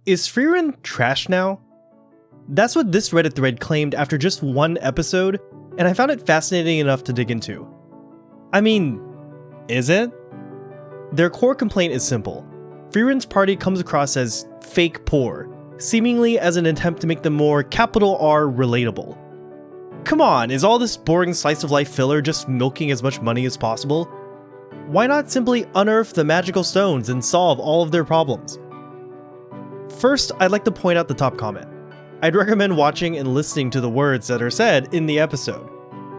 Is Frieren trash now? That's what this Reddit thread claimed after just one episode, and I found it fascinating enough to dig into. I mean, is it? Their core complaint is simple. Frieren's party comes across as fake poor, seemingly as an attempt to make them more capital R relatable. Come on, is all this boring slice of life filler just milking as much money as possible? Why not simply unearth the magical stones and solve all of their problems? First, I'd like to point out the top comment. I'd recommend watching and listening to the words that are said in the episode.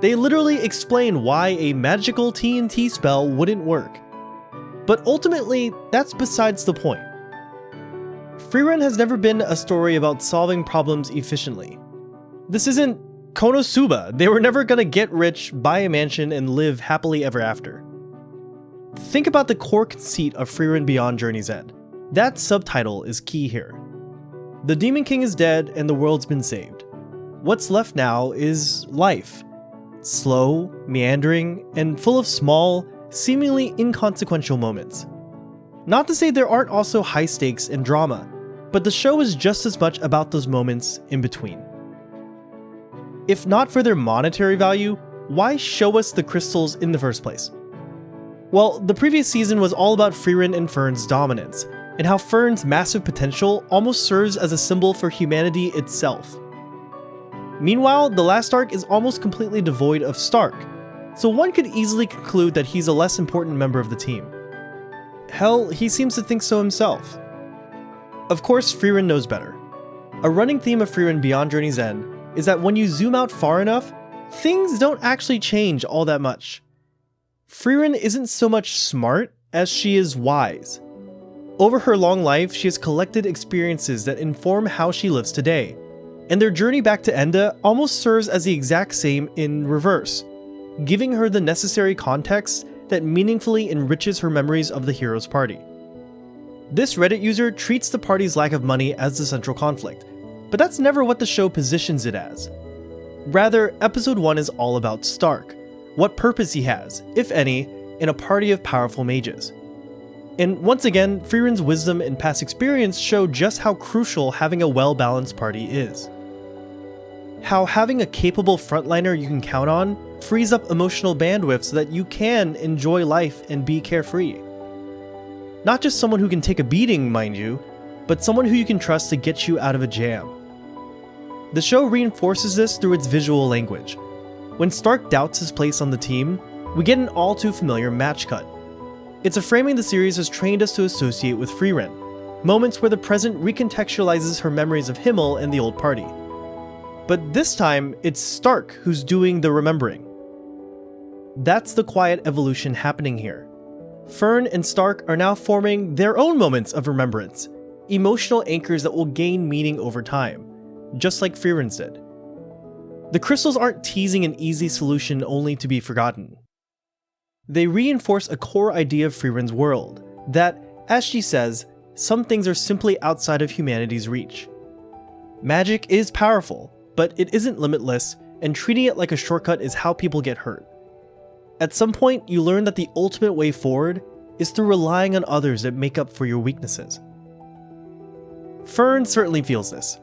They literally explain why a magical TNT spell wouldn't work. But ultimately, that's besides the point. Frieren has never been a story about solving problems efficiently. This isn't Konosuba. They were never gonna get rich, buy a mansion, and live happily ever after. Think about the core conceit of Frieren Beyond Journey's End. That subtitle is key here. The Demon King is dead and the world's been saved. What's left now is life. Slow, meandering, and full of small, seemingly inconsequential moments. Not to say there aren't also high stakes and drama, but the show is just as much about those moments in between. If not for their monetary value, why show us the crystals in the first place? Well, the previous season was all about Frieren and Fern's dominance, and how Fern's massive potential almost serves as a symbol for humanity itself. Meanwhile, the last arc is almost completely devoid of Stark, so one could easily conclude that he's a less important member of the team. Hell, he seems to think so himself. Of course, Frieren knows better. A running theme of Frieren Beyond Journey's End is that when you zoom out far enough, things don't actually change all that much. Frieren isn't so much smart as she is wise. Over her long life, she has collected experiences that inform how she lives today, and their journey back to Enda almost serves as the exact same in reverse, giving her the necessary context that meaningfully enriches her memories of the hero's party. This Reddit user treats the party's lack of money as the central conflict, but that's never what the show positions it as. Rather, episode 1 is all about Stark, what purpose he has, if any, in a party of powerful mages. And once again, Frieren's wisdom and past experience show just how crucial having a well-balanced party is. How having a capable frontliner you can count on frees up emotional bandwidth so that you can enjoy life and be carefree. Not just someone who can take a beating, mind you, but someone who you can trust to get you out of a jam. The show reinforces this through its visual language. When Stark doubts his place on the team, we get an all too familiar match cut. It's a framing the series has trained us to associate with Frieren, moments where the present recontextualizes her memories of Himmel and the old party. But this time, it's Stark who's doing the remembering. That's the quiet evolution happening here. Fern and Stark are now forming their own moments of remembrance, emotional anchors that will gain meaning over time, just like Frieren's did. The crystals aren't teasing an easy solution only to be forgotten. They reinforce a core idea of Frieren's world, that, as she says, some things are simply outside of humanity's reach. Magic is powerful, but it isn't limitless, and treating it like a shortcut is how people get hurt. At some point, you learn that the ultimate way forward is through relying on others that make up for your weaknesses. Fern certainly feels this.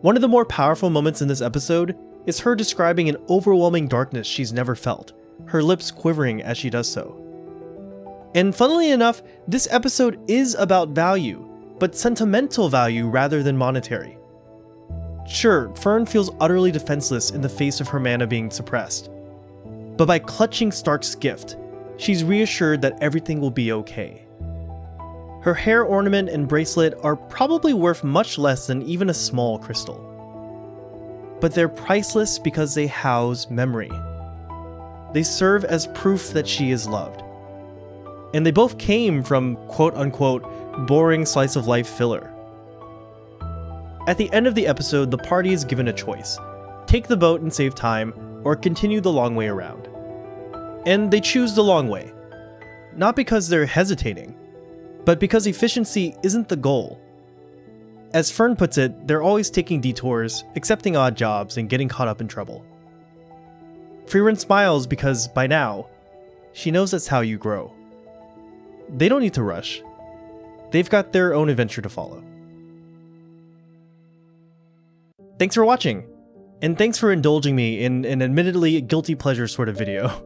One of the more powerful moments in this episode is her describing an overwhelming darkness she's never felt, her lips quivering as she does so. And funnily enough, this episode is about value, but sentimental value rather than monetary. Sure, Fern feels utterly defenseless in the face of her mana being suppressed. But by clutching Stark's gift, she's reassured that everything will be okay. Her hair ornament and bracelet are probably worth much less than even a small crystal. But they're priceless because they house memory. They serve as proof that she is loved. And they both came from quote-unquote boring slice of life filler. At the end of the episode, the party is given a choice. Take the boat and save time, or continue the long way around. And they choose the long way. Not because they're hesitating, but because efficiency isn't the goal. As Fern puts it, they're always taking detours, accepting odd jobs, and getting caught up in trouble. Frieren smiles because, by now, she knows that's how you grow. They don't need to rush. They've got their own adventure to follow. Thanks for watching, and thanks for indulging me in an admittedly guilty pleasure sort of video.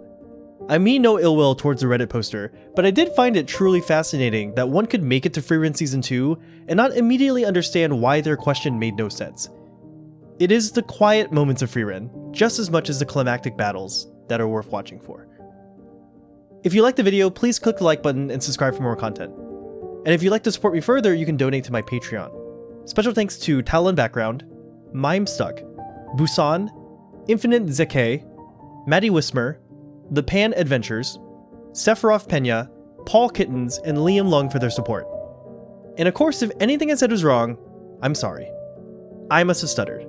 I mean no ill will towards the Reddit poster, but I did find it truly fascinating that one could make it to Frieren Season 2 and not immediately understand why their question made no sense. It is the quiet moments of Frieren, just as much as the climactic battles, that are worth watching for. If you liked the video, please click the like button and subscribe for more content. And if you'd like to support me further, you can donate to my Patreon. Special thanks to Talon Background, Mimestuck, Busan, Infinite Zeke, Maddie Wismer, The Pan Adventures, Sephiroth Pena, Paul Kittens, and Liam Lung for their support. And of course, if anything I said was wrong, I'm sorry. I must have stuttered.